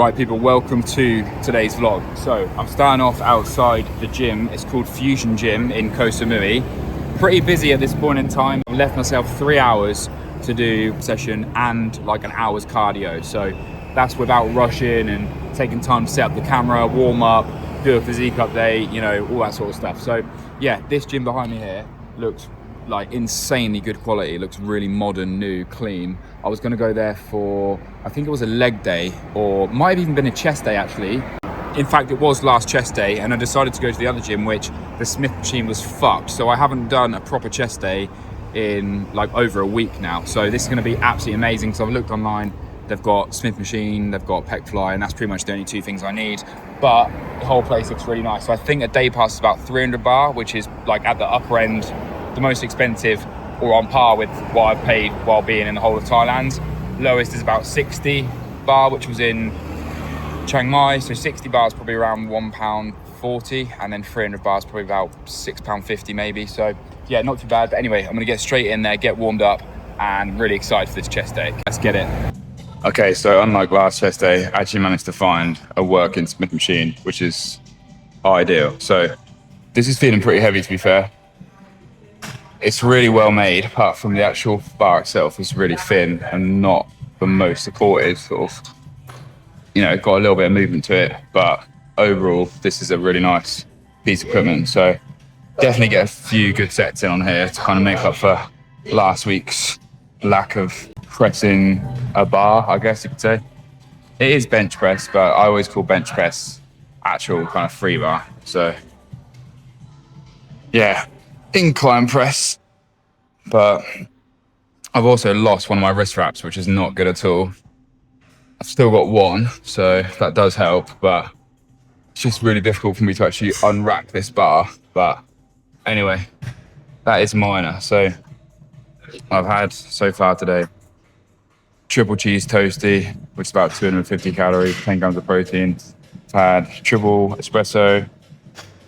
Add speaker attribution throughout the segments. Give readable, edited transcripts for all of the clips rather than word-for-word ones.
Speaker 1: Right people, welcome to today's vlog. So I'm starting off outside the gym. It's called Fusion Gym in KOH SAMUI. Pretty busy at this point in time. I left myself 3 hours to do a session and like an hour's cardio. So that's without rushing and taking time to set up the camera, warm up, do a physique update, you know, all that sort of stuff. So yeah, this gym behind me here looks like insanely good quality. It looks really modern, new, clean. I was going to go there for, I think it was a leg day, or might have even been a chest day actually. In fact, it was last chest day, and I decided to go to the other gym, which the Smith machine was fucked. So I haven't done a proper chest day in like over a week now. So this is going to be absolutely amazing. So I've looked online. They've got Smith machine, they've got pec fly, and that's pretty much the only two things I need. But the whole place looks really nice. So I think a day pass is about 300 baht, which is like at the upper end, the most expensive, or on par with what I've paid while being in the whole of Thailand. Lowest is about 60 baht, which was in Chiang Mai. So 60 baht is probably around £1.40, and then 300 baht is probably about £6.50 maybe. So yeah, not too bad. But anyway, I'm gonna get straight in there, get warmed up, and really excited for this chest day. Let's get it. Okay, so unlike last chest day, I actually managed to find a working Smith machine, which is ideal. So this is feeling pretty heavy, to be fair. It's really well made, apart from the actual bar itself is really thin and not the most supportive, sort of, you know, got a little bit of movement to it, but overall, this is a really nice piece of equipment. So definitely get a few good sets in on here to kind of make up for last week's lack of pressing a bar, I guess you could say. It is bench press, but I always call bench press actual kind of free bar. So yeah, incline press, but I've also lost one of my wrist wraps, which is not good at all. I've still got one, so that does help, but it's just really difficult for me to actually unwrap this bar. But anyway, that is minor. So I've had so far today triple cheese toasty, which is about 250 calories, 10 grams of protein. I've had triple espresso,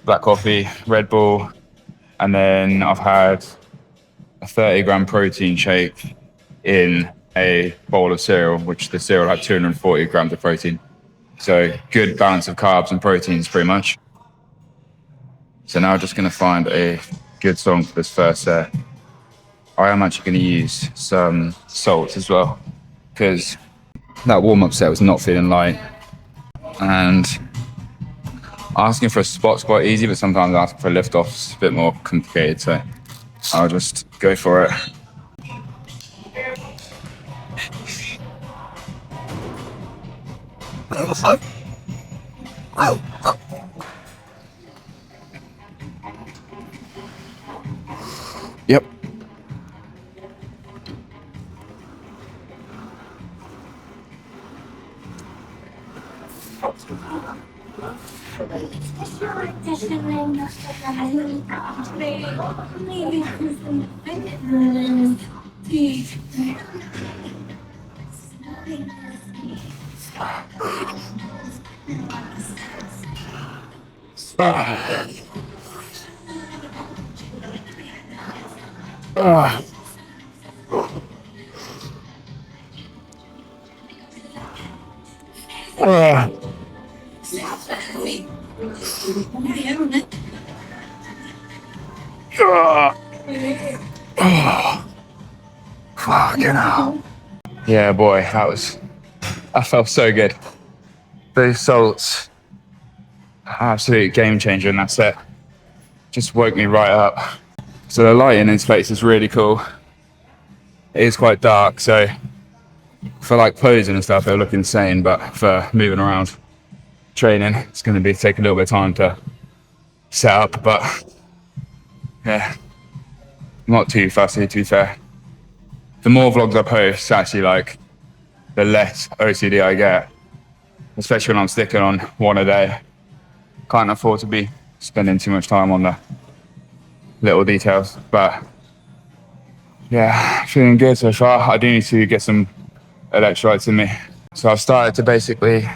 Speaker 1: black coffee, Red Bull, and then I've had a 30-gram protein shake in a bowl of cereal, which the cereal had 240 grams of protein. So good balance of carbs and proteins, pretty much. So now I'm just going to find a good song for this first set. I am actually going to use some salts as well, because that warm-up set was not feeling light. And asking for a spot's quite easy, but sometimes asking for a lift off is a bit more complicated, so I'll just go for it. Yep. Fucking hell. Yeah, boy, that felt so good. Those salts, absolute game changer in that set. Just woke me right up. So the lighting in this place is really cool. It is quite dark, so for like posing and stuff, it'll look insane, but for moving around, training, it's going to take a little bit of time to set up, but yeah, not too fussy, to be fair. The more vlogs I post, actually, like, the less OCD I get, especially when I'm sticking on one a day. Can't afford to be spending too much time on the little details, but yeah, feeling good so far. I do need to get some electrolytes in me. So I've started to basically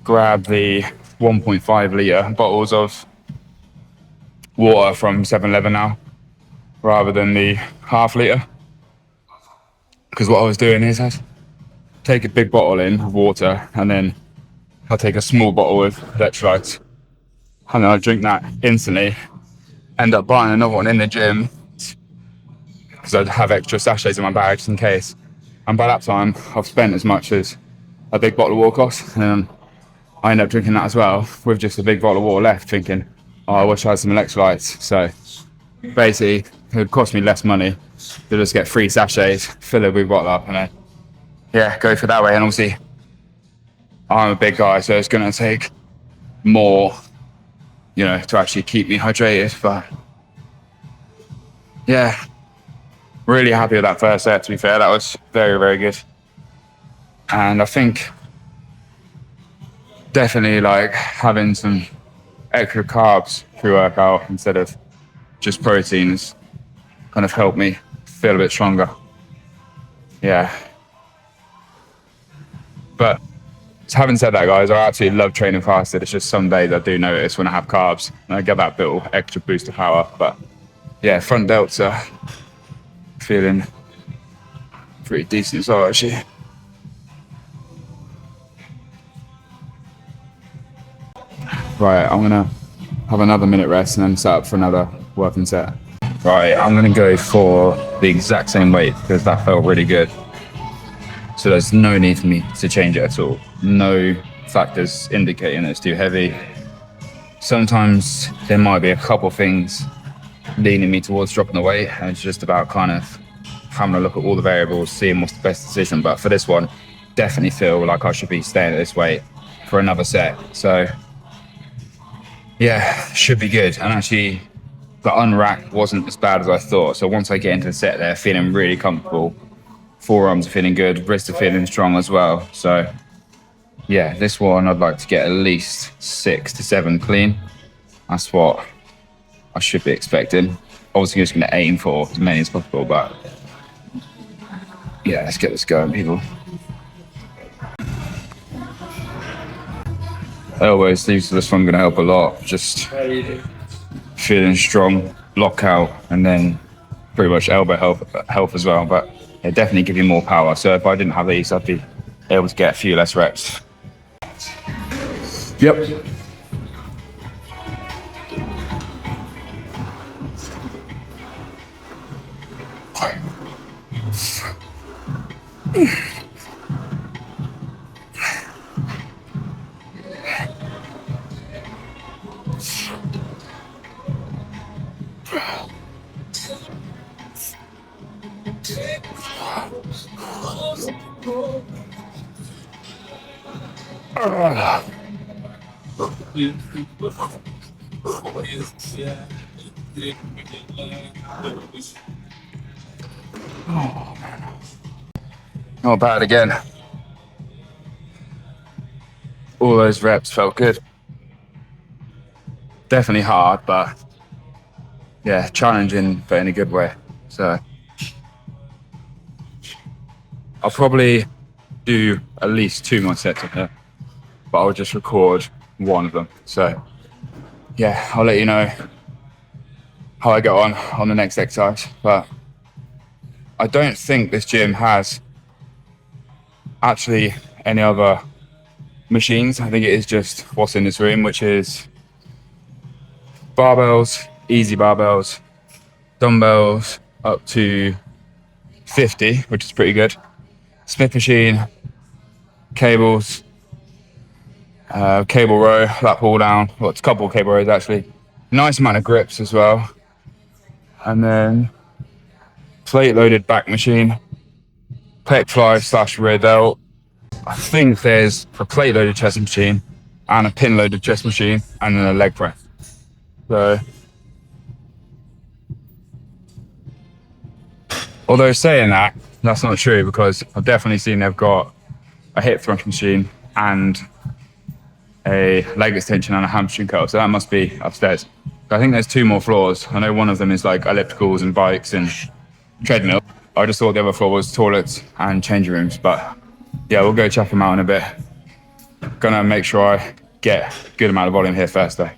Speaker 1: grab the 1.5 litre bottles of water from 7-Eleven now, rather than the half litre. Because what I was doing is I'd take a big bottle in of water, and then I'll take a small bottle of electrolytes, and then I'll drink that instantly. End up buying another one in the gym because I'd have extra sachets in my bag just in case. And by that time, I've spent as much as a big bottle of water costs, and I end up drinking that as well with just a big bottle of water left, thinking, oh, I wish I had some electrolytes. So basically, it would cost me less money to just get 3 sachets, fill a big bottle up, and then, yeah, go for that way. And obviously, I'm a big guy, so it's going to take more, you know, to actually keep me hydrated. But yeah, really happy with that first set, to be fair. That was very, very good. And I think definitely like having some extra carbs pre-workout instead of just proteins kind of helped me feel a bit stronger. Yeah. But having said that, guys, I absolutely love training fasted. It's just some days I do notice when I have carbs and I get that little extra boost of power. But yeah, front delts are feeling pretty decent as well, actually. Right, I'm gonna have another minute rest and then set up for another working set. Right, I'm gonna go for the exact same weight because that felt really good. So there's no need for me to change it at all. No factors indicating it's too heavy. Sometimes there might be a couple things leaning me towards dropping the weight, and it's just about kind of having a look at all the variables, seeing what's the best decision. But for this one, definitely feel like I should be staying at this weight for another set. So yeah, should be good. And actually, the unrack wasn't as bad as I thought. So once I get into the set there, feeling really comfortable. Forearms are feeling good, wrists are feeling strong as well. So yeah, this one I'd like to get at least 6 to 7 clean. That's what I should be expecting. Obviously just gonna aim for as many as possible, but yeah, let's get this going, people. Elbow sleeves for this one gonna help a lot. Just feeling strong, lockout, and then pretty much elbow health as well. But they definitely give you more power. So if I didn't have these, I'd be able to get a few less reps. Yep. Oh, man. Not bad again. All those reps felt good. Definitely hard, but yeah, challenging, but in a good way. So I'll probably do at least 2 more sets of here, but I'll just record one of them. So yeah, I'll let you know how I get on the next exercise. But I don't think this gym has actually any other machines. I think it is just what's in this room, which is barbells, easy barbells, dumbbells up to 50, which is pretty good. Smith machine, cables, cable row, lat pull down. Well, it's a couple of cable rows actually. Nice amount of grips as well. And then plate loaded back machine, pec fly / rear delt. I think there's a plate loaded chest machine and a pin loaded chest machine and then a leg press. So, although saying that, that's not true because I've definitely seen they've got a hip thrust machine and a leg extension and a hamstring curl. So that must be upstairs. I think there's 2 more floors. I know one of them is like ellipticals and bikes and treadmill. I just thought the other floor was toilets and changing rooms, but yeah, we'll go check them out in a bit. Gonna make sure I get a good amount of volume here first though.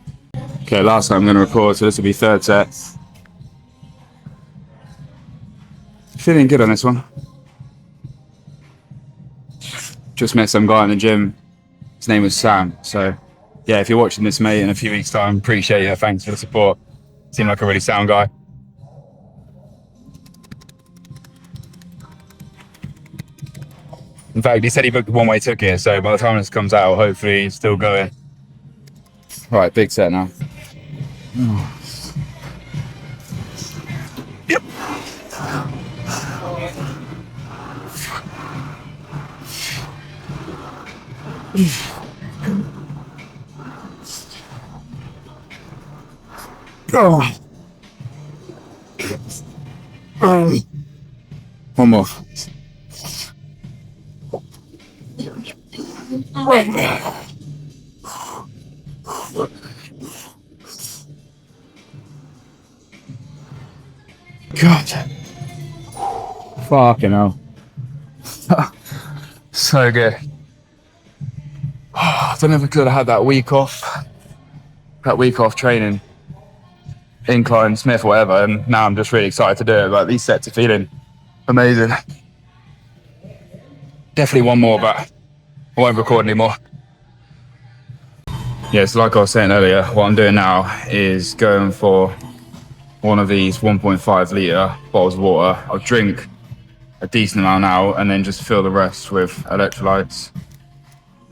Speaker 1: Okay, last time I'm gonna record, so this will be 3rd set. Feeling good on this one. Just met some guy in the gym. His name was Sam. So yeah, if you're watching this, mate, in a few weeks' time, appreciate it. Thanks for the support. Seemed like a really sound guy. In fact, he said he booked a one-way ticket, so by the time this comes out, hopefully he's still going. Right, big set now. Yep. Oh. One more. God. Fucking hell. So good. I don't know if I could have had that week off. That week off training. Incline, Smith, whatever, and now I'm just really excited to do it. Like, these sets are feeling amazing. Definitely one more, but I won't record anymore. Yeah, so like I was saying earlier, what I'm doing now is going for one of these 1.5 litre bottles of water. I'll drink a decent amount now and then just fill the rest with electrolytes.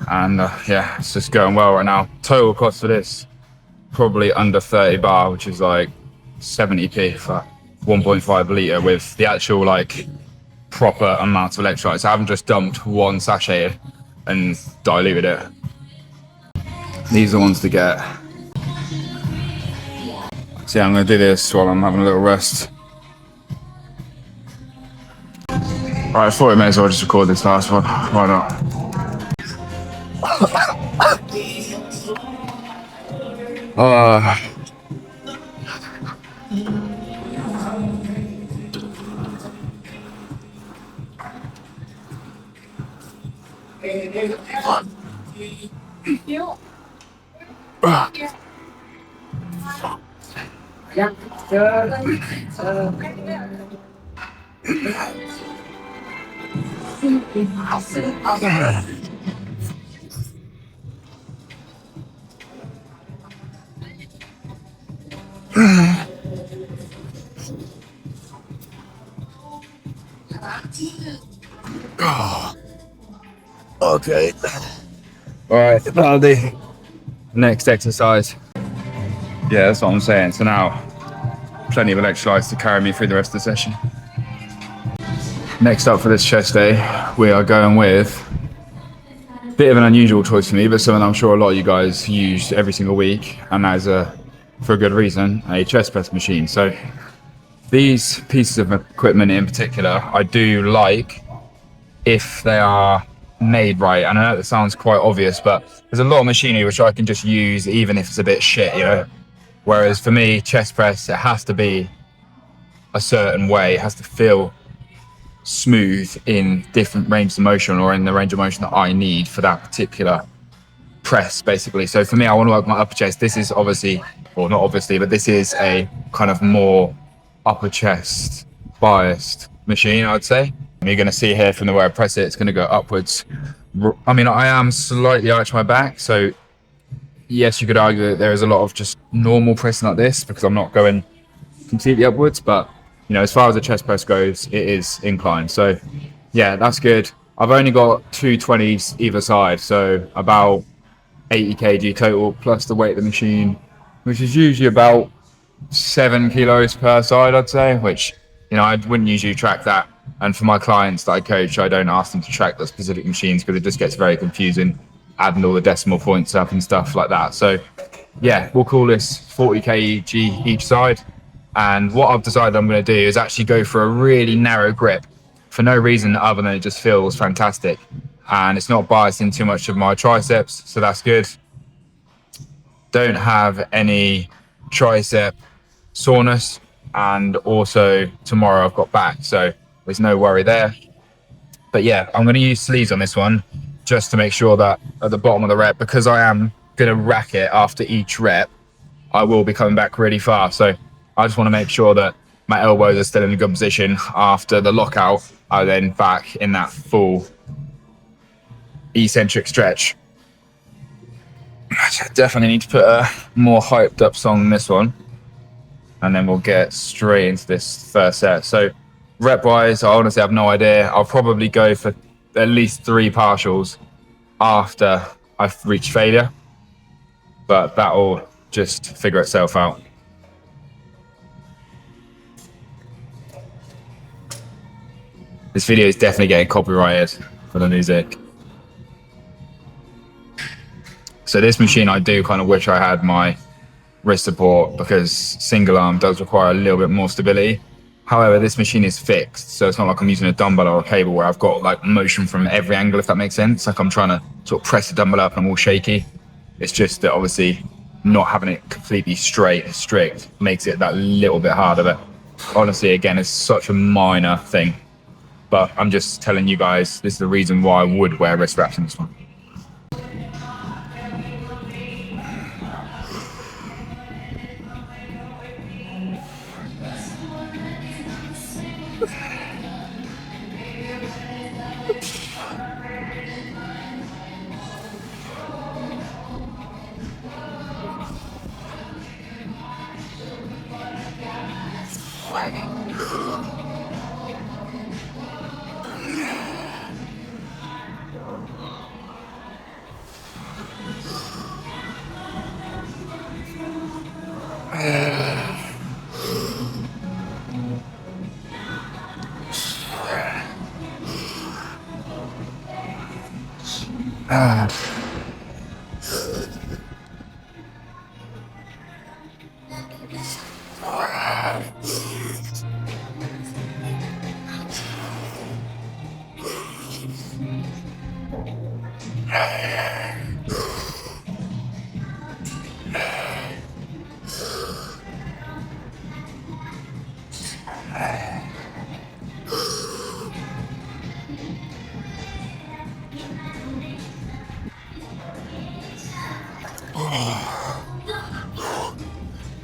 Speaker 1: And yeah, it's just going well right now. Total cost for this, probably under 30 bar, which is like 70p for 1.5 litre with the actual like proper amount of electrolytes. I haven't just dumped one sachet and diluted it. These are the ones to get. So yeah, I'm gonna do this while I'm having a little rest. Alright, I thought I may as well just record this last one. Why not? Okay. Alright, that'll do. Next exercise. Yeah, that's what I'm saying. So now, plenty of electrolytes to carry me through the rest of the session. Next up for this chest day, we are going with a bit of an unusual choice for me, but something I'm sure a lot of you guys use every single week, and that is for a good reason, a chest press machine. So these pieces of equipment in particular, I do like if they are made right. And I know that sounds quite obvious, but there's a lot of machinery which I can just use even if it's a bit shit, you know? Whereas for me, chest press, it has to be a certain way. It has to feel smooth in different ranges of motion, or in the range of motion that I need for that particular press, basically. So for me, I want to work my upper chest. This is obviously, or not obviously, but this is a kind of more upper chest biased machine, I'd say. You're going to see here from the way I press it, it's going to go upwards. I mean, I am slightly arched my back, so yes, you could argue that there is a lot of just normal pressing like this because I'm not going completely upwards, but you know, as far as the chest press goes, it is inclined. So yeah, that's good. I've only got 220s either side, so about 80 kg total plus the weight of the machine, which is usually about 7 kilos per side, I'd say, which, you know, I wouldn't usually track that. And for my clients that I coach, I don't ask them to track the specific machines because it just gets very confusing, adding all the decimal points up and stuff like that. So yeah, we'll call this 40 kg each side. And what I've decided I'm going to do is actually go for a really narrow grip for no reason other than it just feels fantastic. And it's not biasing too much of my triceps, so that's good. Don't have any tricep soreness. And also tomorrow I've got back, so there's no worry there. But yeah, I'm going to use sleeves on this one just to make sure that at the bottom of the rep, because I am going to rack it after each rep, I will be coming back really fast. So I just want to make sure that my elbows are still in a good position after the lockout. I then back in that full eccentric stretch. I definitely need to put a more hyped up song than this one, and then we'll get straight into this first set. So rep wise, I honestly have no idea. I'll probably go for at least 3 partials after I've reached failure, but that'll just figure itself out. This video is definitely getting copyrighted for the music. So this machine, I do kind of wish I had my wrist support, because single arm does require a little bit more stability. However, this machine is fixed, so it's not like I'm using a dumbbell or a cable where I've got like motion from every angle, if that makes sense. Like I'm trying to sort of press the dumbbell up and I'm all shaky. It's just that obviously not having it completely straight and strict makes it that little bit harder. But honestly, again, it's such a minor thing. But I'm just telling you guys, this is the reason why I would wear wrist wraps in this one.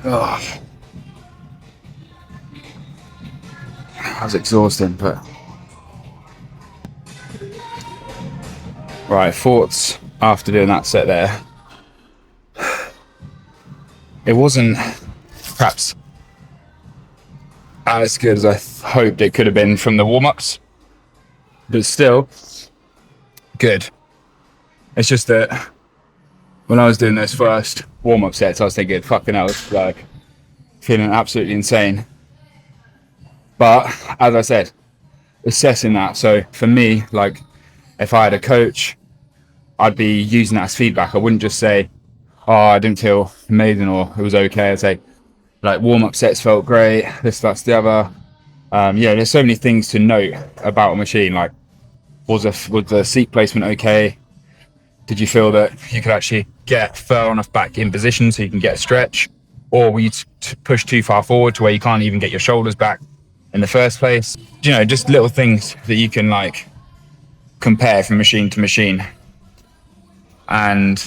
Speaker 1: Oh. That was exhausting, but right, thoughts after doing that set there. It wasn't perhaps as good as I hoped it could have been from the warm-ups, but still good. It's just that when I was doing those first warm-up sets, I was thinking, fucking hell, I was like feeling absolutely insane. But as I said, assessing that. So for me, like if I had a coach, I'd be using that as feedback. I wouldn't just say, oh, I didn't feel amazing or it was okay. I'd say, like, warm-up sets felt great, this, that's the other. Yeah, there's so many things to note about a machine. Like, was the seat placement okay? Did you feel that you could actually get far enough back in position so you can get a stretch? Or were you push too far forward to where you can't even get your shoulders back in the first place? You know, just little things that you can like compare from machine to machine. And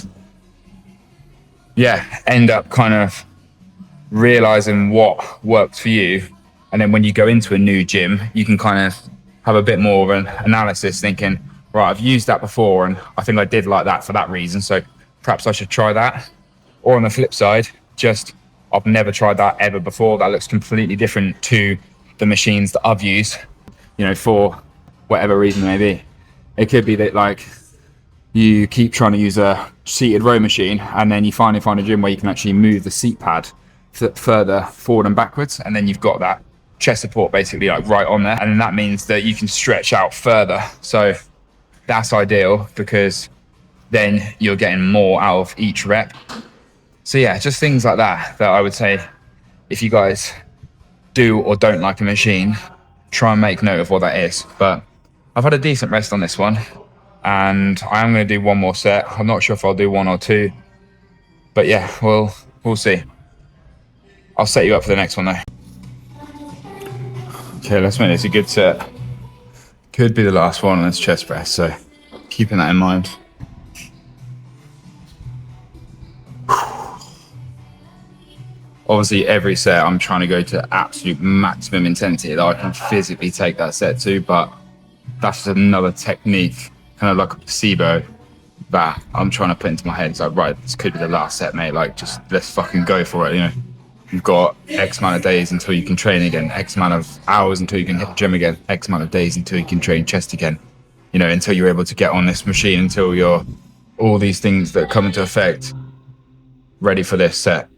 Speaker 1: yeah, end up kind of realizing what works for you. And then when you go into a new gym, you can kind of have a bit more of an analysis, thinking, right, I've used that before and I think I did like that for that reason, so perhaps I should try that. Or on the flip side, just I've never tried that ever before. That looks completely different to the machines that I've used, you know, for whatever reason it may be. It could be that like you keep trying to use a seated row machine and then you finally find a gym where you can actually move the seat pad further forward and backwards, and then you've got that chest support basically like right on there, and then that means that you can stretch out further. So that's ideal because then you're getting more out of each rep. So yeah, just things like that I would say, if you guys do or don't like a machine, try and make note of what that is. But I've had a decent rest on this one, and I am going to do one more set. I'm not sure if I'll do one or two, but yeah, we'll see. I'll set you up for the next one though. Okay, let's make this a good set. Could be the last one on this chest press, so keeping that in mind. Obviously, every set I'm trying to go to absolute maximum intensity that I can physically take that set to, but that's just another technique kind of like a placebo that I'm trying to put into my head. It's like, right, this could be the last set, mate. Like, just let's fucking go for it, you know. You've got X amount of days until you can train again, X amount of hours until you can hit the gym again, X amount of days until you can train chest again, you know, until you're able to get on this machine, until you're all these things that come into effect, ready for this set.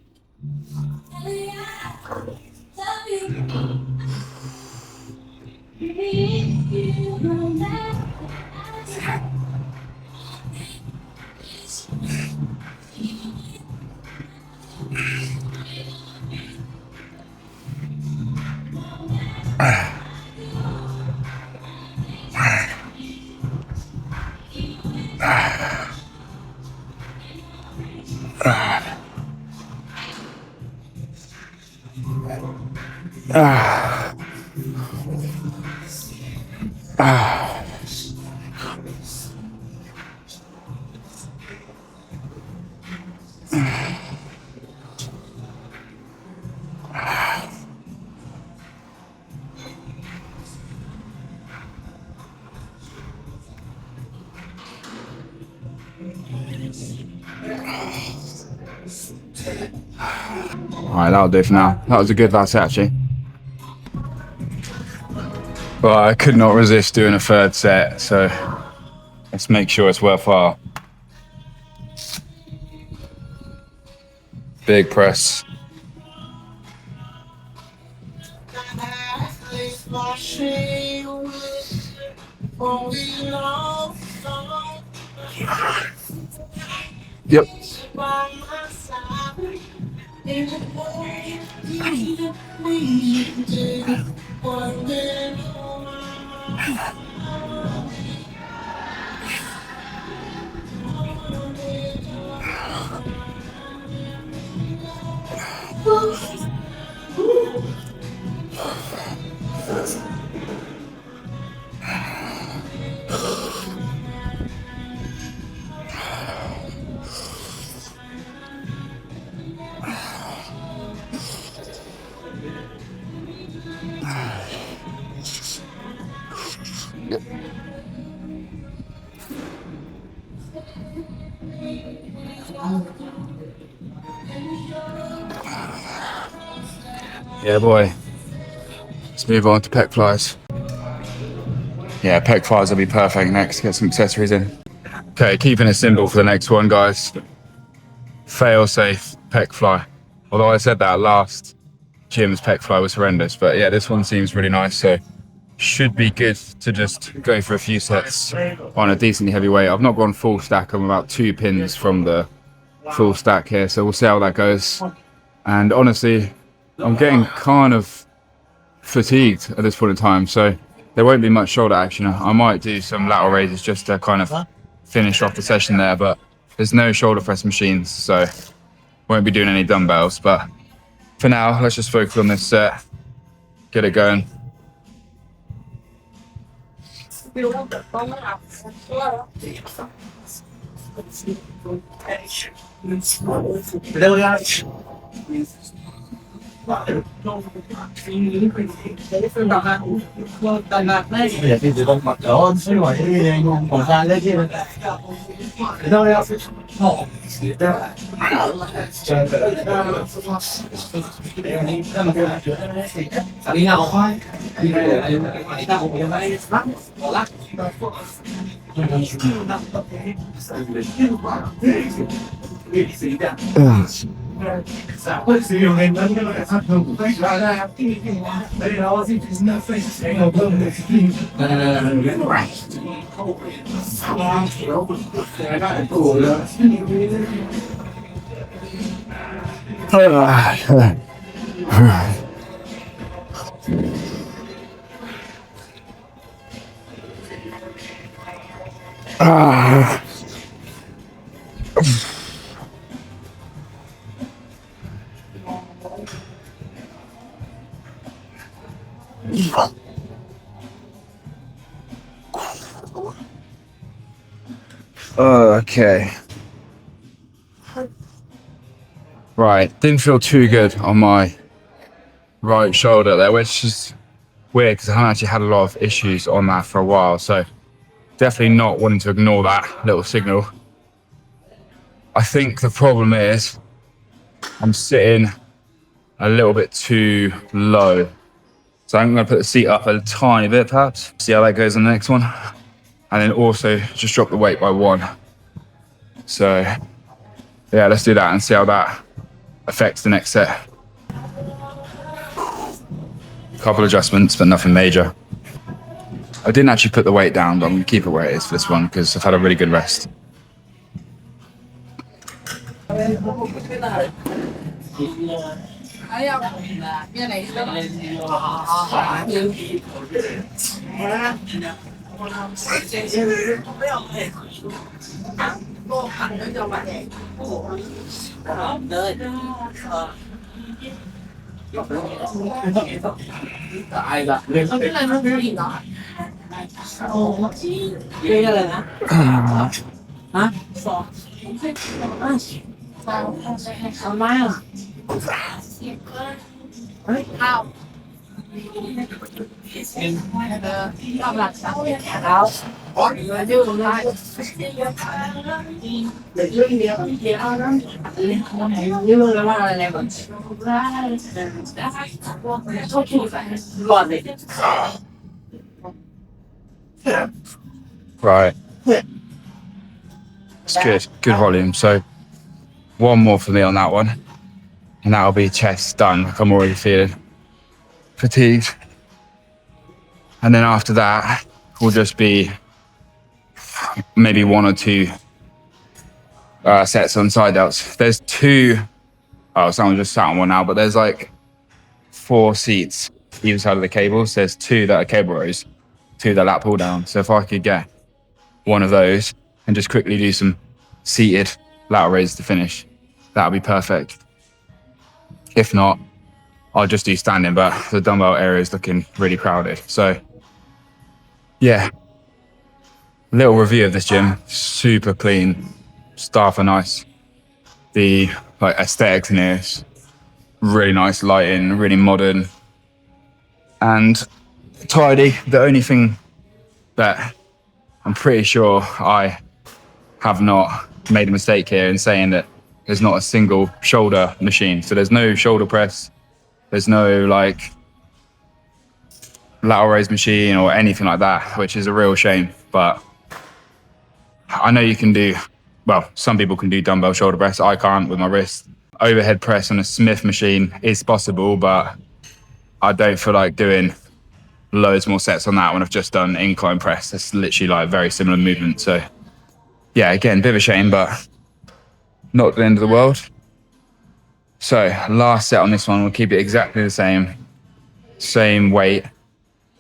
Speaker 1: Alright, that'll do for now. That was a good last set, actually. But I could not resist doing a third set, so let's make sure it's worthwhile. Big press. Yep. Yeah, boy. Let's move on to pec flies. Yeah, pec flies will be perfect next. Get some accessories in. Okay, keeping it simple for the next one, guys. Fail safe pec fly. Although I said that last gym's pec fly was horrendous, but yeah, this one seems really nice. So should be good to just go for a few sets on a decently heavy weight. I've not gone full stack. I'm about 2 pins from the full stack here, so we'll see how that goes. And honestly, I'm getting kind of fatigued at this point in time, so there won't be much shoulder action. I might do some lateral raises just to kind of finish off the session there, but there's no shoulder press machines, so won't be doing any dumbbells. But for now, let's just focus on this set, get it going. Okay. Right, didn't feel too good on my right shoulder there, which is weird because I haven't actually had a lot of issues on that for a while. So definitely not wanting to ignore that little signal. I think the problem is I'm sitting a little bit too low. So I'm gonna put the seat up a tiny bit perhaps, see how that goes on the next one. And then also just drop the weight by 1. So yeah, let's do that and see how that affects the next set. Couple adjustments, but nothing major. I didn't actually put the weight down, but I'm gonna keep it where it is for this one because I've had a really good rest. Right. It's good. Good volume. So one more for me on that one. And that'll be chest done. Like I'm already feeling fatigued. And then after that will just be maybe 1 or 2 sets on side delts. There's 2, oh, someone just sat on one now, but there's like 4 seats either side of the cables. There's 2 that are cable rows, 2 that are lat pull down. So if I could get one of those and just quickly do some seated lateral raises to finish, that would be perfect. If not, I'll just do standing, but the dumbbell area is looking really crowded. So yeah, little review of this gym. Super clean, staff are nice. The like aesthetics in here is really nice, lighting, really modern and tidy. The only thing that I'm pretty sure I have not made a mistake here in saying that there's not a single shoulder machine. So there's no shoulder press, there's no like lateral raise machine or anything like that, which is a real shame. But I know you can do, well, some people can do dumbbell shoulder press. I can't with my wrist. Overhead press on a Smith machine is possible, but I don't feel like doing loads more sets on that when I've just done incline press. It's literally like very similar movement. So yeah, again, a bit of a shame, but not the end of the world. So last set on this one, we'll keep it exactly the same weight.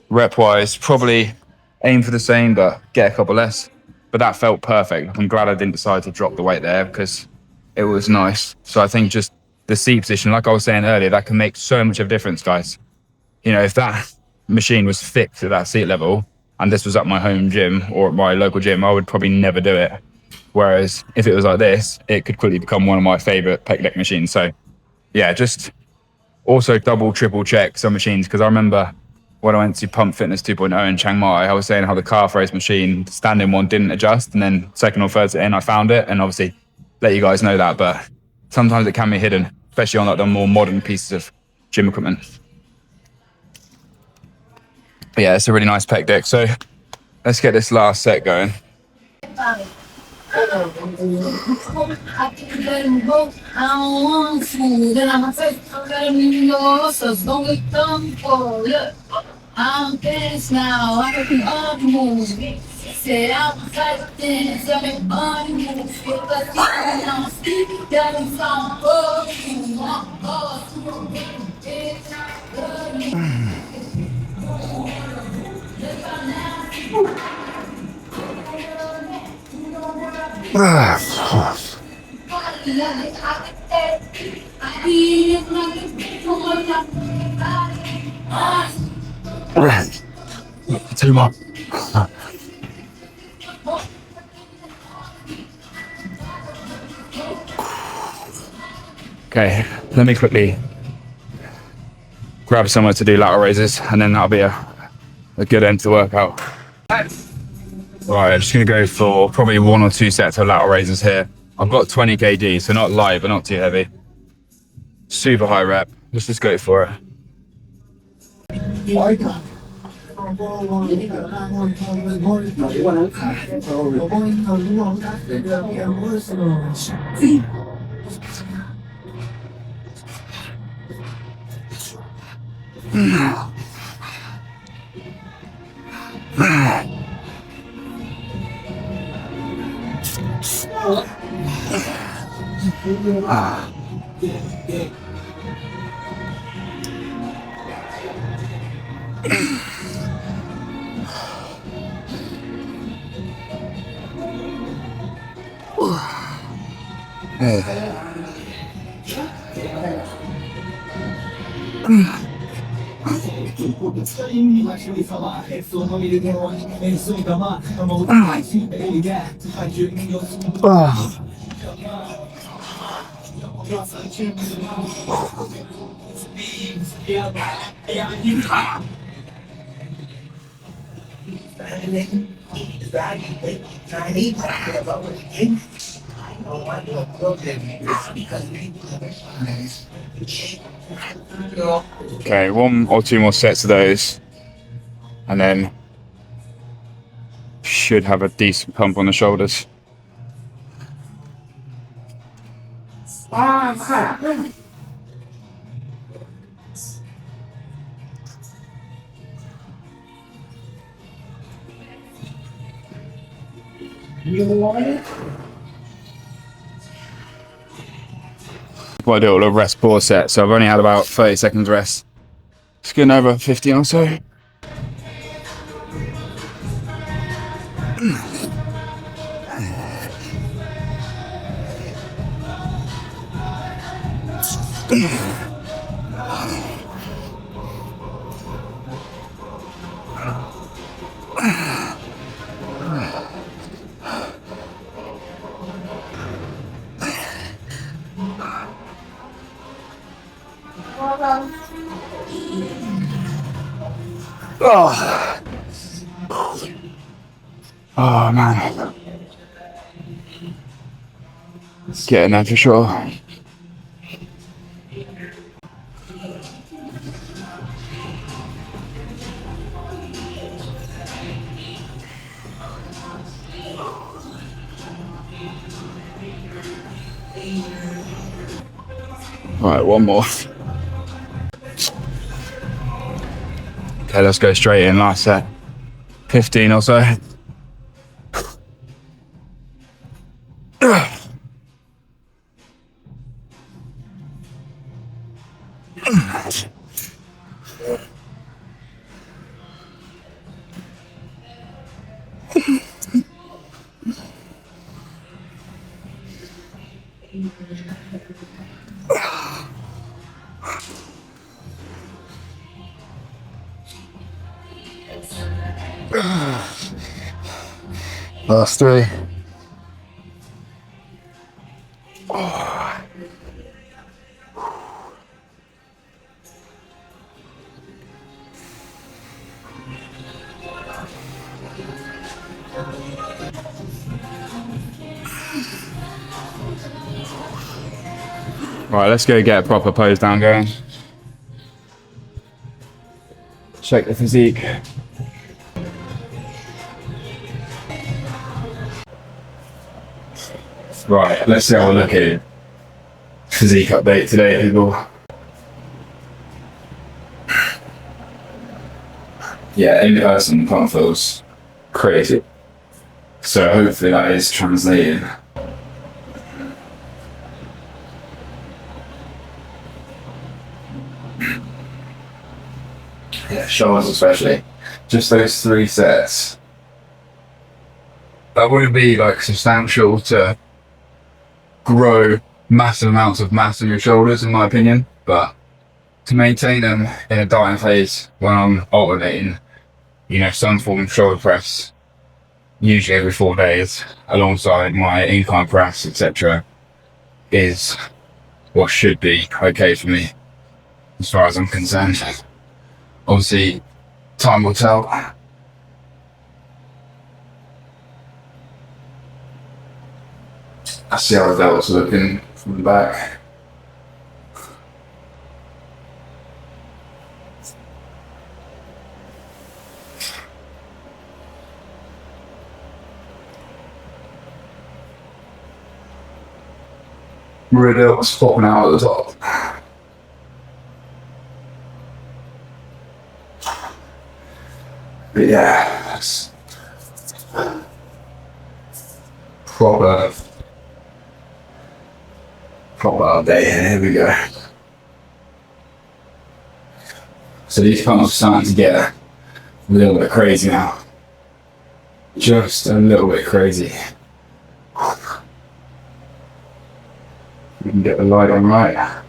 Speaker 1: Rep wise, probably aim for the same, but get a couple less. But that felt perfect. I'm glad I didn't decide to drop the weight there because it was nice. So I think just the seat position, like I was saying earlier, that can make so much of a difference, guys. You know, if that machine was fixed at that seat level and this was at my home gym or at my local gym, I would probably never do it. Whereas if it was like this, it could quickly become one of my favorite pec deck machines. So yeah, just also double, triple check some machines. Because I remember when I went to Pump Fitness 2.0 in Chiang Mai, I was saying how the calf raise machine, the standing one, didn't adjust. And then second or third set in, I found it. And obviously let you guys know that. But sometimes it can be hidden, especially on like the more modern pieces of gym equipment. But yeah, it's a really nice pec deck. So let's get this last set going. Two more. Okay, let me quickly grab somewhere to do lateral raises and then that'll be a good end to the workout. Right, I'm just gonna go for probably 1 or 2 sets of lateral raises here. I've got 20 kg, so not light, but not too heavy. Super high rep. Let's just go for it. Okay, 1 or 2 more sets of those, and then should have a decent pump on the shoulders. Well, I do a little rest pause set, so I've only had about 30 seconds rest. Just getting over 15 or so. Oh, oh man, it's getting there for sure. Right, 1 more. Okay, let's go straight in, last set. 15 or so. Last 3. Right, let's go get a proper pose down going. Check the physique. Right, let's see how we're looking. Physique update today, people. Yeah, in person, pump feels crazy. So hopefully that is translating. Yeah, shoulders especially. Just those 3 sets. That wouldn't be like substantial to grow massive amounts of mass in your shoulders, in my opinion, but to maintain them in a dieting phase when I'm alternating, you know, some form of shoulder press, usually every 4 days, alongside my incline press, etc., is what should be okay for me, as far as I'm concerned. Obviously, time will tell. Let's see how the delt's looking from the back. Rear delt's popping out at the top. But yeah, it's proper update. Here we go. So these pumps are starting to get a little bit crazy now. Just a little bit crazy. We can get the light on right.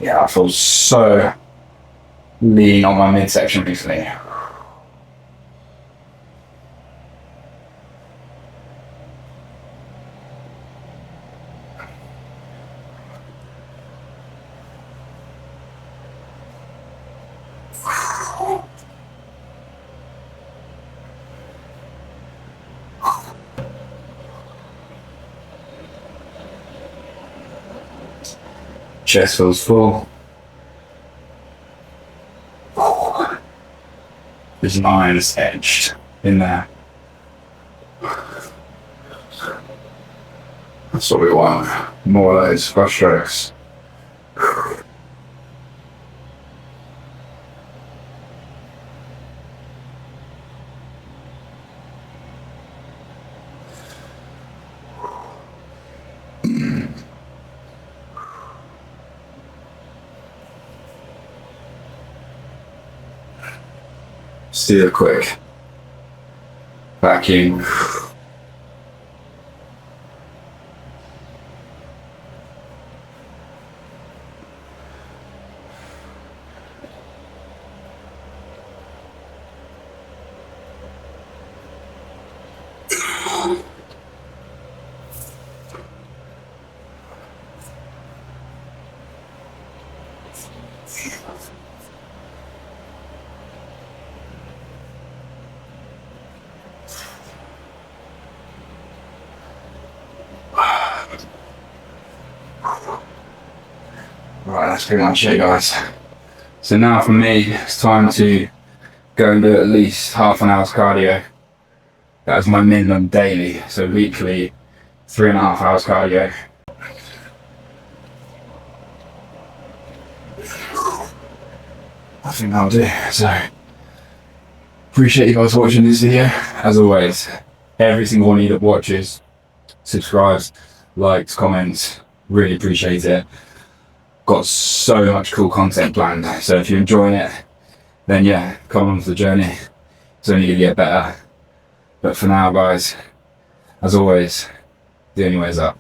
Speaker 1: Yeah, I feel so lean on my midsection recently. Chest feels full. There's lines etched in there. That's what we want. More of those brush strokes. Just do a quick vacuum. Right, that's pretty much it, guys. So now for me, it's time to go and do at least half an hour's cardio. That is my minimum daily, so weekly 3.5 hours cardio. I think that'll do. So, appreciate you guys watching this video. As always, every single one of you that watches, subscribes, likes, comments, really appreciate it. Got so much cool content planned, so if you're enjoying it, then yeah, come on to the journey. It's only gonna get better. But for now, guys, as always, the only way is up.